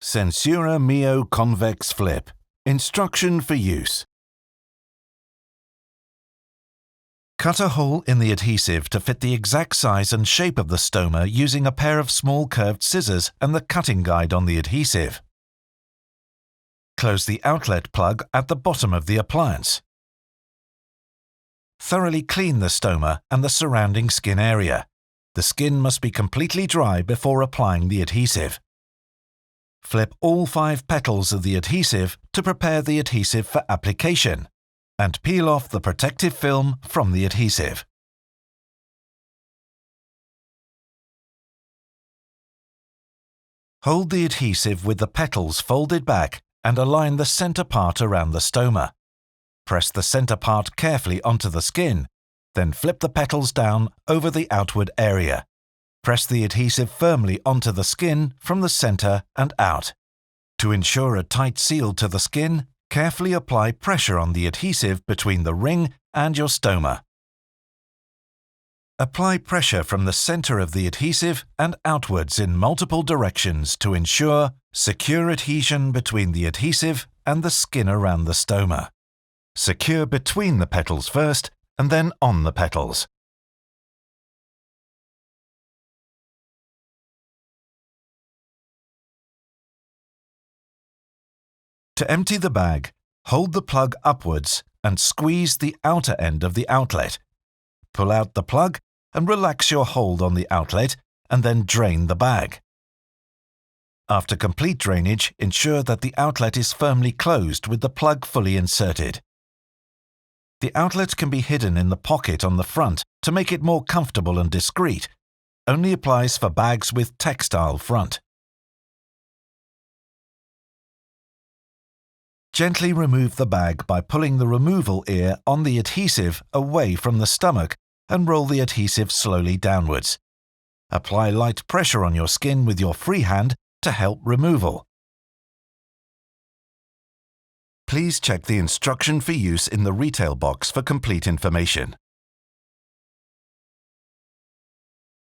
SenSura Mio Convex Flip. Instruction for use. Cut a hole in the adhesive to fit the exact size and shape of the stoma using a pair of small curved scissors and the cutting guide on the adhesive. Close the outlet plug at the bottom of the appliance. Thoroughly clean the stoma and the surrounding skin area. The skin must be completely dry before applying the adhesive. Flip all 5 petals of the adhesive to prepare the adhesive for application, and peel off the protective film from the adhesive. Hold the adhesive with the petals folded back and align the center part around the stoma. Press the center part carefully onto the skin, then flip the petals down over the outward area. Press the adhesive firmly onto the skin from the center and out. To ensure a tight seal to the skin, carefully apply pressure on the adhesive between the ring and your stoma. Apply pressure from the center of the adhesive and outwards in multiple directions to ensure secure adhesion between the adhesive and the skin around the stoma. Secure between the petals first and then on the petals. To empty the bag, hold the plug upwards and squeeze the outer end of the outlet. Pull out the plug and relax your hold on the outlet and then drain the bag. After complete drainage, ensure that the outlet is firmly closed with the plug fully inserted. The outlet can be hidden in the pocket on the front to make it more comfortable and discreet. Only applies for bags with textile front. Gently remove the bag by pulling the removal ear on the adhesive away from the stomach and roll the adhesive slowly downwards. Apply light pressure on your skin with your free hand to help removal. Please check the instruction for use in the retail box for complete information.